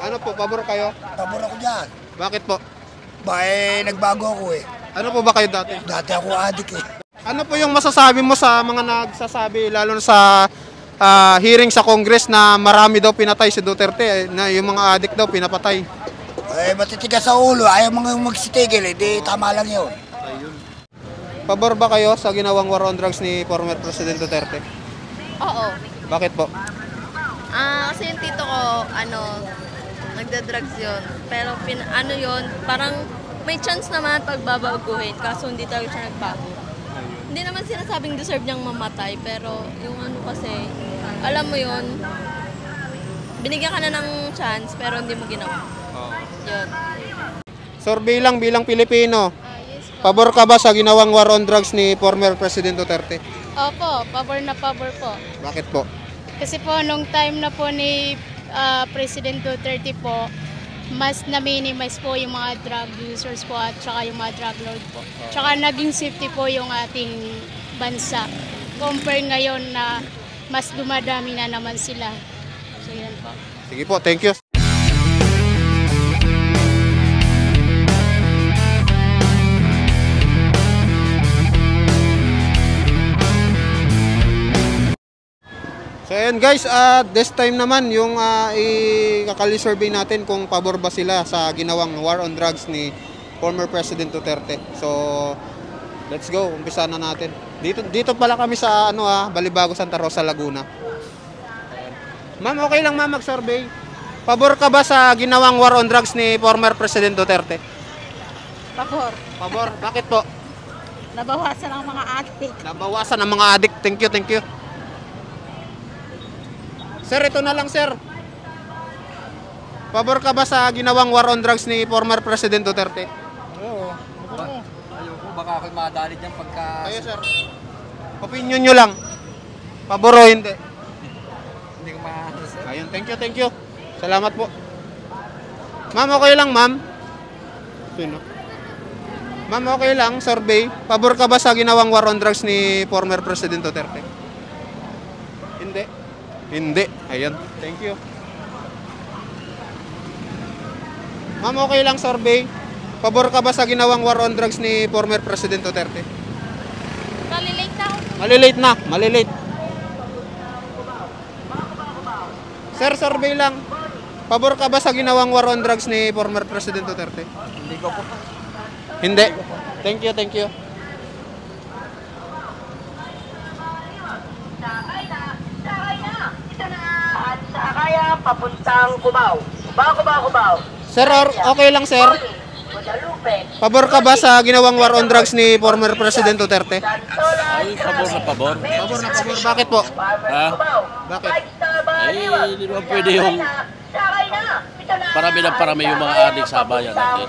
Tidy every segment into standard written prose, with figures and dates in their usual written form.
Ano po, pabor kayo? Pabor ako dyan. Bakit po? Nagbago ako eh. Ano po ba kayo dati? Dati ako adik eh. Ano po yung masasabi mo sa mga nagsasabi, lalo na sa hearing sa Congress na marami daw pinatay si Duterte, na yung mga adik daw pinapatay? Matitigas sa ulo. Ayaw mga magsitigil eh. Di tama lang yun. Pabor ba kayo sa ginawang war on drugs ni former President Duterte? Oo. Bakit po? Kasi yung tito ko, nagda-drugs yun. Pero yun, parang may chance naman pagbabaguhin, kaso hindi talaga siya nagbago. Hindi naman sinasabing deserve niyang mamatay, pero yung kasi, alam mo yun, binigyan ka na ng chance, pero hindi mo ginawa. Yun. Sir, bilang Pilipino, Yes po. pabor ka ba sa ginawang war on drugs ni former President Duterte? Opo, pabor na pabor po. Bakit po? Kasi po, nung time na po ni President Duterte po, mas na-minimize po yung mga drug users po at saka yung mga drug lord po. Tsaka naging safety po yung ating bansa. Compare ngayon na mas dumadami na naman sila. So yan po. Sige po, thank you. So ayan guys, this time naman yung ikakali survey natin kung pabor ba sila sa ginawang war on drugs ni former President Duterte. So let's go, umpisa na natin. Dito pala kami sa Balibago, Santa Rosa, Laguna. Ma'am, okay lang ma'am mag-survey. Pabor ka ba sa ginawang war on drugs ni former President Duterte? Pabor. Pabor, bakit po? Nabawasan ang mga adik. Nabawasan ang mga adik. Thank you. Sir, ito na lang sir. Pabor ka ba sa ginawang war on drugs ni former President Duterte? Oo. Ayoko, baka ako'y madali dyan pagka... Kayo sir. Opinion nyo lang. Pabor o hindi? Hindi ko maaasabi sir. Ayun, thank you. Salamat po. Ma'am, okay lang ma'am. Sino? Ma'am, okay lang, survey. Pabor ka ba sa ginawang war on drugs ni former President Duterte? Hindi. Ayun. Thank you. Ma'am, okay lang survey. Pabor ka ba sa ginawang war on drugs ni former President Duterte? Malilate. Sir, survey lang. Pabor ka ba sa ginawang war on drugs ni former President Duterte? Hindi ko po. Hindi. Thank you. Kaya papuntang Cubao. Cubao. Sir, okay lang sir. Pabor ka ba sa ginawang war on drugs ni former President Duterte? Ay, pabor na pabor. Pabor. Bakit po? Ha? Bakit? Hindi naman pwede yung parami yung mga adik sa bayan natin.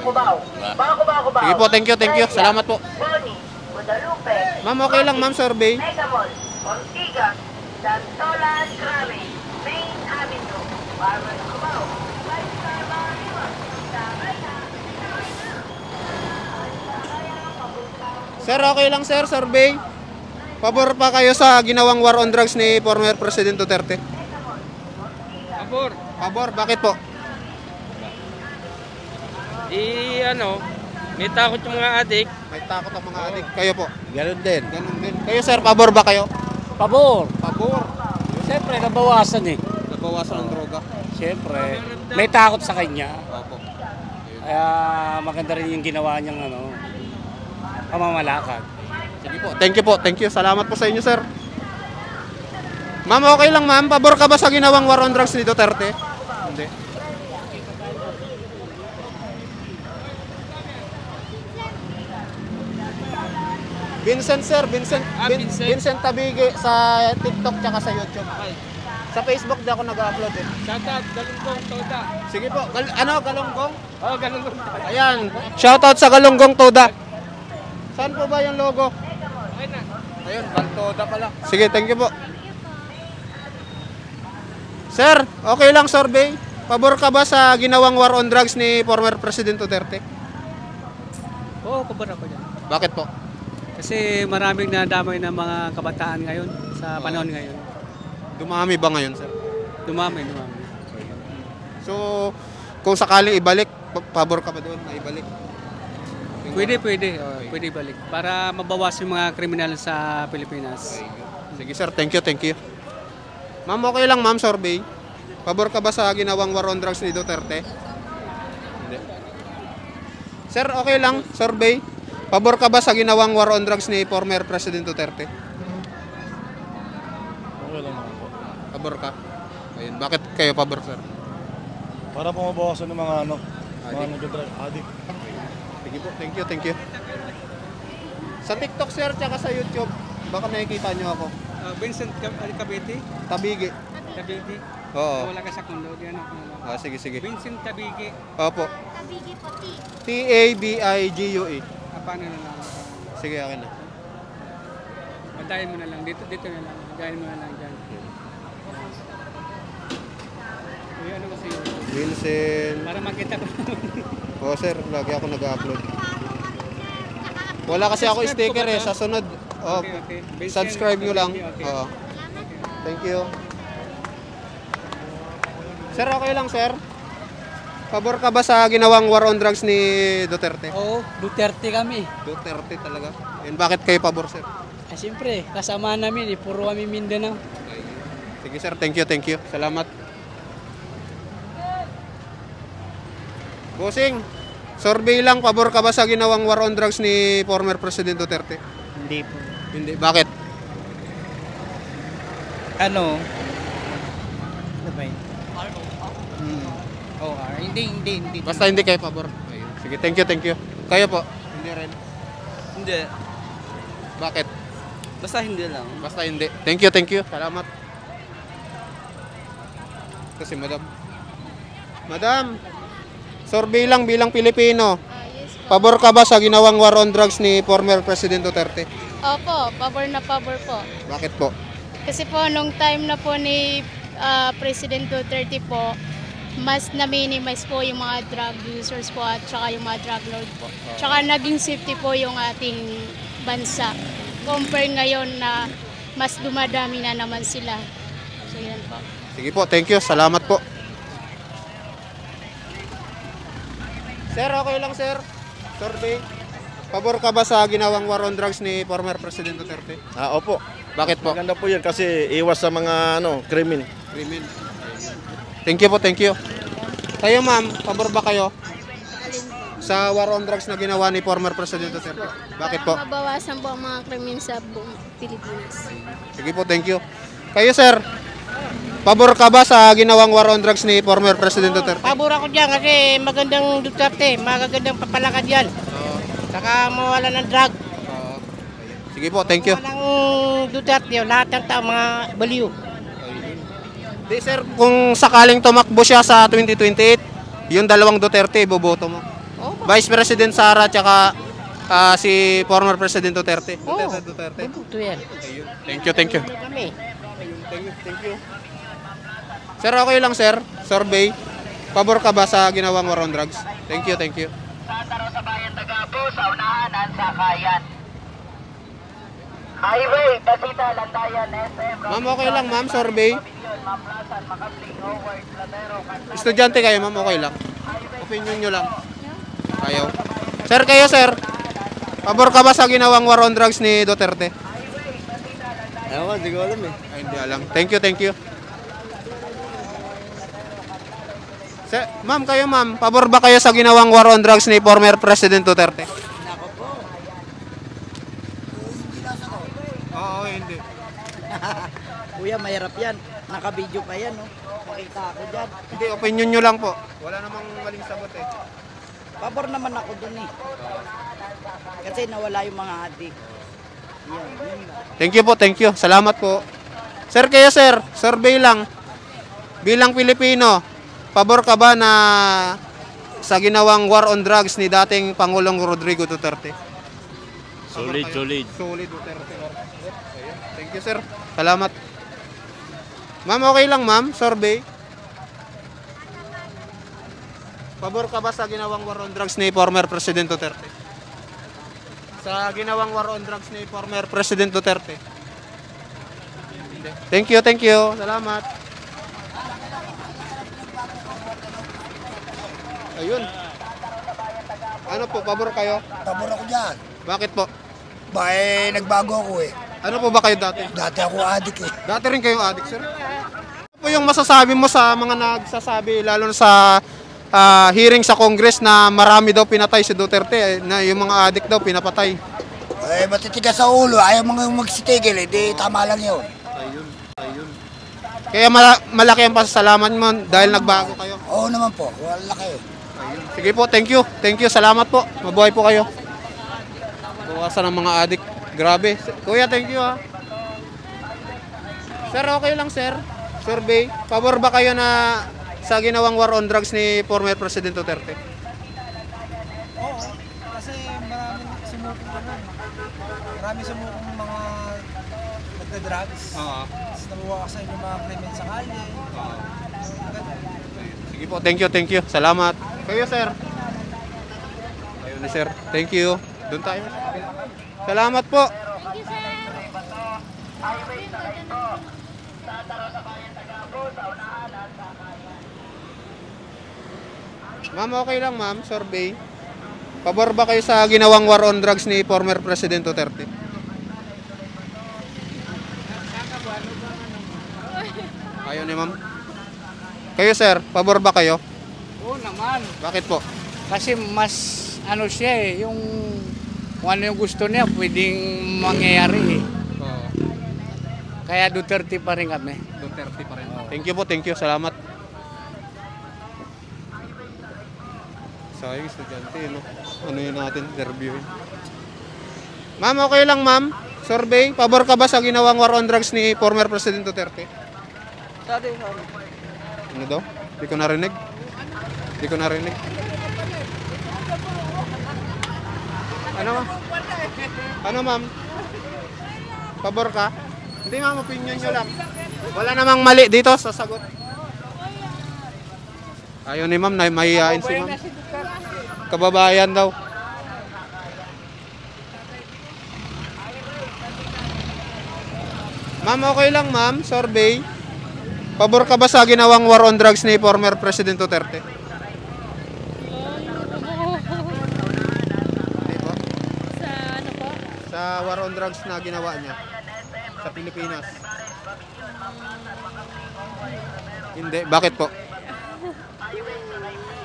Sige po, thank you. Salamat po. Ma'am, okay lang ma'am, survey. Sir, okay lang sir, survey. Pabor pa kayo sa ginawang war on drugs ni former President Duterte? Pabor, bakit po? May takot yung mga adik. May takot ang mga adik. Kayo po? Ganun din. Ganun din. Kayo sir, pabor ba kayo? Pabor. Pabor. Siyempre, nabawasan eh. Nabawasan ang droga. Siyempre, may takot sa kanya. Opo. Kaya maganda rin yung ginawa niyang pamamalakad. Sige po. Thank you. Salamat po sa inyo, sir. Ma'am, okay lang ma'am. Pabor ka ba sa ginawang war on drugs ni Duterte? Hindi. Vincent, sir. Vincent Tabige sa TikTok tsaka sa YouTube. Sa Facebook di ako nag-upload eh. Shoutout, Galunggong Toda. Sige po. Galunggong? Oo, Galunggong. Ayan. Shoutout sa Galunggong Toda. Saan po ba yung logo? Okay na. Ayun, Toda pala. Sige, thank you po. Sir, okay lang survey. Pabor ka ba sa ginawang war on drugs ni former President Duterte? Oo, pabor ako dyan. Bakit po? Kasi maraming nadamay na mga kabataan ngayon sa panahon ngayon. Dumami ba ngayon, sir? Dumami. So, Kung sakaling ibalik, pabor ka ba doon na ibalik? Pwede. Pwede balik. Para mabawas yung mga kriminal sa Pilipinas. Sige sir, thank you. Ma'am, okay lang ma'am, survey. Pabor ka ba sa ginawang war on drugs ni Duterte? Hindi. Sir, okay lang, survey. Pabor ka ba sa ginawang war on drugs ni former President Duterte? Okay lang naman po. Pabor ka? Ayun, bakit kayo pabor, sir? Para po mabawasan ng mga Adik. nagdadrive, adik. Sige po, thank you. Sa TikTok, sir, tsaka sa YouTube, baka nakikita nyo ako. Vincent Cavite? Tabigi. Cavite? Oo. Wala ka sa kundo. Sige. Vincent Tabigi. Opo. Tabigie. Paano na lang? Sige, akin na. Patayin mo na lang. Dito na lang. Patayin mo na lang dyan. Uy, ano kasi yun? Vincent. Para makita ko. Oo, sir, lagi ako nag-upload. Wala kasi ako sticker sa sunod. Oh, Okay. Vincent subscribe nyo lang. Cavite, okay. Oo. Thank you. Sir, okay lang, sir. Pabor ka ba sa ginawang war on drugs ni Duterte? Oo, Duterte kami. Duterte talaga. And bakit kayo pabor, sir? Siyempre, kasama namin, puro kami Mindanao. Sige, sir. Thank you. Salamat. Bossing, survey lang, pabor ka ba sa ginawang war on drugs ni former President Duterte? Hindi po. Hindi. Bakit? Ano ba yun? Hindi. Basta hindi kayo pabor. Ayun. Sige, thank you. Kayo po? Hindi rin. Hindi. Bakit? Basta hindi lang. Basta hindi. Thank you. Salamat. Kasi Madam, survey lang bilang Pilipino. Pabor ka ba sa ginawang war on drugs ni former President Duterte? Opo, pabor na pabor po. Bakit po? Kasi po, nung time na po ni President Duterte po, mas na-minimize po yung mga drug users po at saka yung mga drug lord po. Tsaka naging safety po yung ating bansa. Compare ngayon na mas dumadami na naman sila. So yan po. Sige po, thank you. Salamat po. Sir, okay lang sir. Survey. Pabor ka ba sa ginawang war on drugs ni former President Duterte? Opo. Bakit po? Maganda po yan kasi iwas sa mga krimen. Crimin. Thank you po. Kayo ma'am, pabor ba kayo sa war on drugs na ginawa ni former President Duterte? Bakit po? Para mabawasan po ang mga krimen sa buong Pilipinas. Sige po, thank you. Kayo sir, pabor ka ba sa ginawang war on drugs ni former President Duterte? Pabor ako dyan kasi magandang Duterte, magagandang papalakad yan. Saka mawala ng drug. Sige po, thank you. Walang Duterte, lahat ng tao mga baliw. Di sir, kung sakaling tumakbo siya sa 2028, yung dalawang Duterte, iboboto mo. Vice President Sara tsaka si former President Duterte. Duterte. Ito yan. Thank you. Kami. Thank you. Sir, okay lang sir. Survey. Pabor ka ba sa ginawang war on drugs? Thank you. Tataro sa bayan Tagapo sa unahan ang sakayan. Highway, Pasita, Lantayan, SM. Ma'am, okay lang ma'am, survey. Estudyante kayo ma'am, okay lang. Opinion nyo lang. Ayaw. Sir, kayo sir. Pabor ka ba sa ginawang war on drugs ni Duterte? Ewan, hindi ko alam eh. Ay, hindi alam. Thank you. Ma'am, kayo ma'am, pabor ba kayo sa ginawang war on drugs ni former President Duterte? Oo, hindi. Kuya, mahirap yan. Naka-video pa yan, no? Makita ako dyan. Hindi, opinion nyo lang po. Wala namang maling sagot eh. Pabor naman ako dun eh. Kasi nawala yung mga adik. Yan lang. Thank you. Salamat po. Sir, kayo sir, survey lang. Bilang Pilipino, pabor ka ba na sa ginawang war on drugs ni dating Pangulong Rodrigo Duterte? Solid. Solid Duterte. Thank you sir. Salamat. Ma'am, okay lang ma'am, survey. Pabor ka ba sa ginawang war on drugs ni former President Duterte? Sa ginawang war on drugs ni former President Duterte? Thank you. Salamat. Ayun. Ano po, pabor kayo? Pabor ako dyan. Bakit po? Nagbago ako eh. Ano po ba kayo dati? Dati ako adik eh. Dati rin kayong addict, sir? Ano po yung masasabi mo sa mga nagsasabi, lalo na sa hearing sa Congress na marami daw pinatay si Duterte, na yung mga addict daw pinapatay? Matitigas sa ulo. Ayaw mga magsitigil eh. Di tama lang yun. Ayun. Kaya malaki ang pasasalamat mo dahil nagbago kayo. Oo naman po. Wala kayo. Sige po, thank you. Thank you, salamat po. Mabuhay po kayo. Bawasan ang mga addict. Grabe. Kuya, thank you ha. Sir, okay lang sir. Survey. Pabor ba kayo na sa ginawang war on drugs ni former President Duterte? Oo. Kasi marami sumukong mga nagda-drugs. Tapos nabawasan yung mga krimen sa kalye. Sige po, thank you. Salamat. Kayo sir. Ayun na sir. Thank you. Doon tayo. Salamat po. Thank you, sir. Ma'am, okay lang ma'am. Survey. Pabor ba kayo sa ginawang war on drugs ni former President Duterte? Ayaw ni ma'am. Kayo sir, pabor ba kayo? Oo naman. Bakit po? Kasi mas ano siya eh, yung kung ano yung gusto niya, pwedeng mangyayari eh. Kaya Duterte pa rin kami. Duterte pa rin. Thank you po, thank you. Salamat. Sayang estudyante, no? Ano yun natin, interviewin. Ma'am, okay lang ma'am. Survey, pabor ka ba sa ginawang war on drugs ni former President Duterte? Sorry. Ano daw? Hindi ko narinig. Ano ma'am? Pabor ka? Hindi ma'am, opinion nyo lang. Wala namang mali dito sa sagot. Ayaw ni ma'am, mahihain si ma'am. Kababayan daw. Ma'am, okay lang ma'am, survey. Pabor ka ba sa ginawang war on drugs ni former President Duterte? Hindi po. Sa ano po? Sa war on drugs na ginawa niya sa Pilipinas. Hindi, bakit po?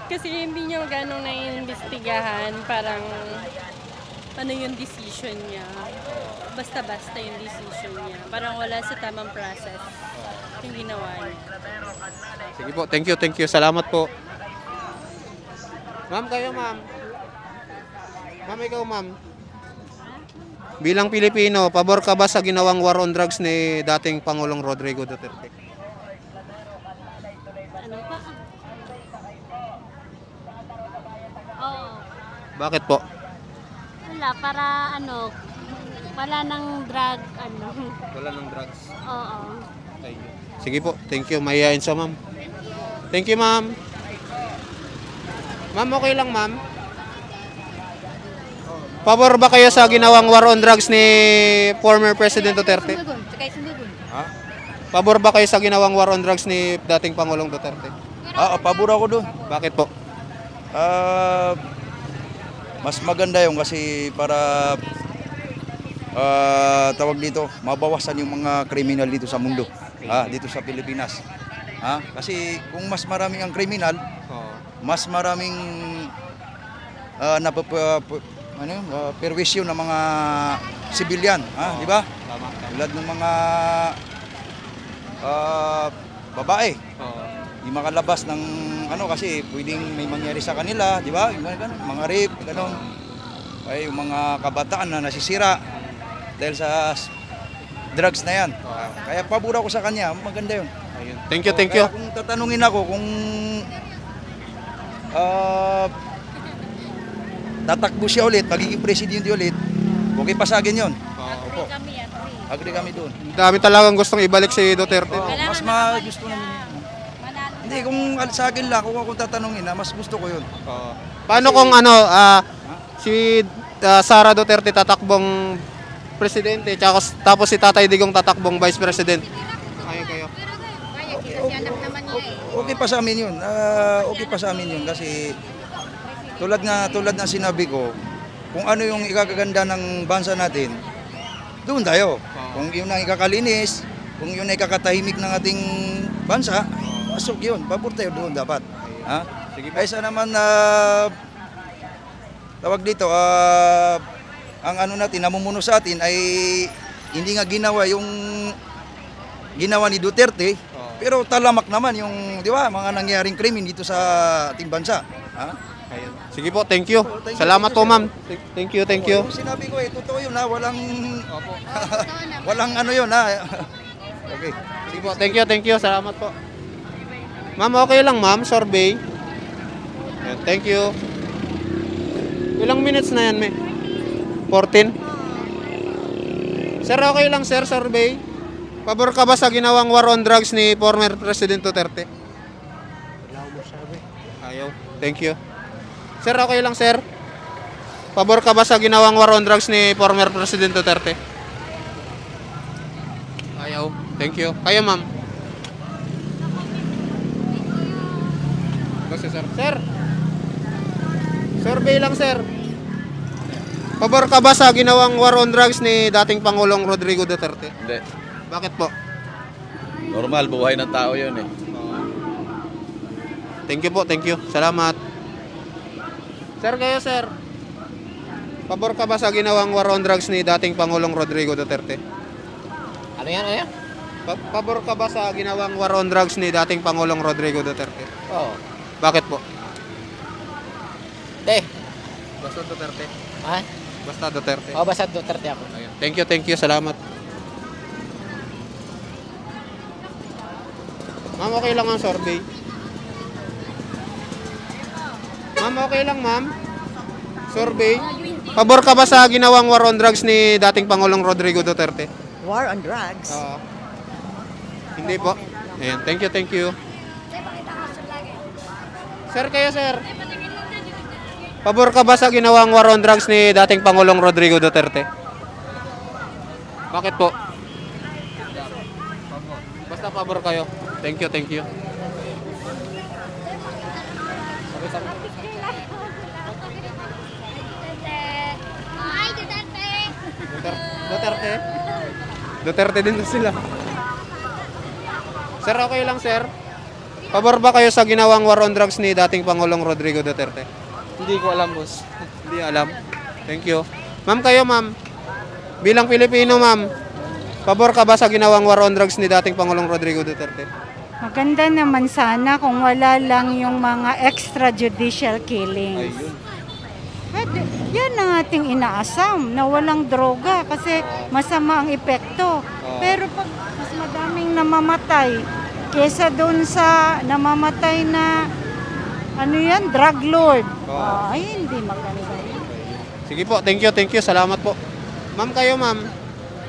Kasi hindi niya ganong naiimbestigahan, parang ano yung decision niya. Basta-basta yung decision niya. Parang wala sa tamang process yung ginawa niya. Sige po, thank you. Salamat po. Ma'am, kayo ma'am. Ma'am, ikaw ma'am. Bilang Pilipino, pabor ka ba sa ginawang war on drugs ni dating Pangulong Rodrigo Duterte? Ano pa? Oo. Bakit po? Wala, para ano, wala nang drug, ano. Wala ng drugs. Oo. Sige po, thank you. Mahihain sa ma'am. Thank you ma'am. Ma'am, okay lang ma'am. Pabor ba kayo sa ginawang war on drugs ni former President Duterte? Ha? Pabor ba kayo sa ginawang war on drugs ni dating Pangulong Duterte? Pabor ako doon. Bakit po? Mas maganda yung kasi para tawag dito, mabawasan yung mga kriminal dito sa mundo. Dito sa Pilipinas. Kasi kung mas maraming ang kriminal, mas maraming perwisyo ng mga sibilyan, di ba? Tulad ng mga babae. Di makalabas ng ano kasi pwedeng may mangyari sa kanila, di ba? Mga rape, gano'n. Ay yung mga kabataan na nasisira dahil sa drugs na yan. Kaya pabor ako sa kanya, maganda yun. Thank you. Kaya kung tatanungin ako kung tatakbo siya ulit, magiging presidente ulit, okay pa sa akin yun. Agree kami doon. Dami talagang gustong ibalik si Duterte. Mas gusto namin. Hindi, kung sa akin lang, kung ako tatanungin, mas gusto ko yun. Paano kung si Sara Duterte tatakbong presidente, tapos si Tatay Digong tatakbong vice president? Ayaw kayo? Okay pa sa amin yun. Okay pa sa amin yun kasi tulad na sinabi ko, kung ano yung ikakaganda ng bansa natin, doon tayo. Kung yun ang ikakalinis, kung yun ang ikakatahimik ng ating bansa, pasok yun. Pabor tayo doon dapat. Ha? Kaysa naman tawag dito, ang ano natin, namumuno sa atin ay hindi nga ginawa yung ginawa ni Duterte, pero talamak naman yung, di ba, mga nangyaring krimen dito sa ating bansa. Ha? Sige po, thank you. Salamat po, ma'am. Thank you, thank you. Yung sinabi ko, totoo yun ha, walang ano yun ha. Okay. Sige po, thank you. Salamat po. Ma'am, okay lang ma'am, survey. Yan, thank you. Ilang minutes na yan, may? 14? Sir, okay lang sir, survey. Pabor ka ba sa ginawang war on drugs ni former President Duterte? Wala akong masabi. Ayaw. Thank you. Sir, okay lang sir. Pabor ka ba sa ginawang war on drugs ni former President Duterte? Ayaw. Thank you. Kayo ma'am. Kasi sir. Sir. Survey lang sir. Pabor ka ba sa ginawang war on drugs ni dating Pangulong Rodrigo Duterte? Hindi. Bakit po? Normal, buhay ng tao yun eh. Thank you po, thank you. Salamat. Sir, kayo sir. Pabor ka ba sa ginawang war on drugs ni dating Pangulong Rodrigo Duterte? Ano yan? Pabor ka ba sa ginawang war on drugs ni dating Pangulong Rodrigo Duterte? Oo. Bakit po? Hindi. Basta Duterte. Ha? Basta Duterte. Oo, basta Duterte ako. Ayun. Thank you. Salamat. Ma'am, okay lang ang survey. Ma'am, okay lang ma'am. Survey. Pabor ka ba sa ginawang war on drugs ni dating Pangulong Rodrigo Duterte? War on drugs? Oo. Hindi po. Ayan, thank you. Sir, kayo sir. Pabor ka ba sa ginawang war on drugs ni dating Pangulong Rodrigo Duterte? Bakit po? Basta pabor kayo. Thank you. Duterte din na sila. Sir, okay lang sir. Pabor ba kayo sa ginawang war on drugs ni dating Pangulong Rodrigo Duterte? Hindi ko alam, boss. Hindi alam. Thank you. Ma'am, kayo ma'am. Bilang Pilipino ma'am, pabor ka ba sa ginawang war on drugs ni dating Pangulong Rodrigo Duterte? Maganda naman sana kung wala lang yung mga extrajudicial killings. Ayun. Yan ang ating inaasam, na walang droga kasi masama ang epekto. Pero pag mas madaming namamatay kesa doon sa namamatay na drug lord. Ay, hindi maganda. Sige po, thank you. Salamat po. Ma'am, kayo ma'am.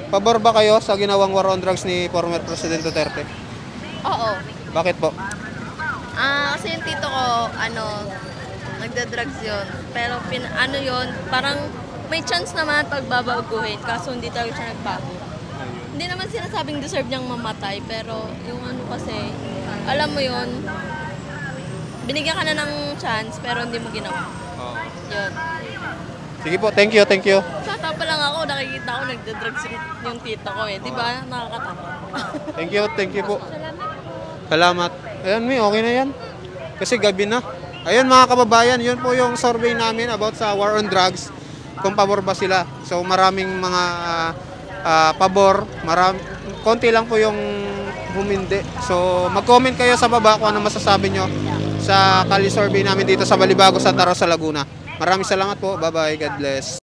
Pabor ba kayo sa ginawang war on drugs ni former President Duterte? Oo. Bakit po? Kasi yung tito ko, nagda-drugs yun. Pero parang may chance naman pagbabaguhin, kaso hindi talaga siya nagbago. Hindi naman sinasabing deserve niyang mamatay, pero yung kasi, alam mo yun, binigyan ka na ng chance, pero hindi mo ginawa. Yun. Sige po, thank you. Bata pa lang ako, nakikita ko nagda-drugs yung tito ko eh. Di ba? Nakakatakot. Thank you po. Salamat. Ayan, okay na yan. Kasi gabi na. Ayun mga kababayan, yun po yung survey namin about sa war on drugs. Kung pabor ba sila. So maraming mga pabor, konti lang po yung humindi. So mag-comment kayo sa baba kung ano masasabi nyo sa Kali survey namin dito sa Balibago, Santa Rosa, Laguna. Maraming salamat po. Bye-bye. God bless.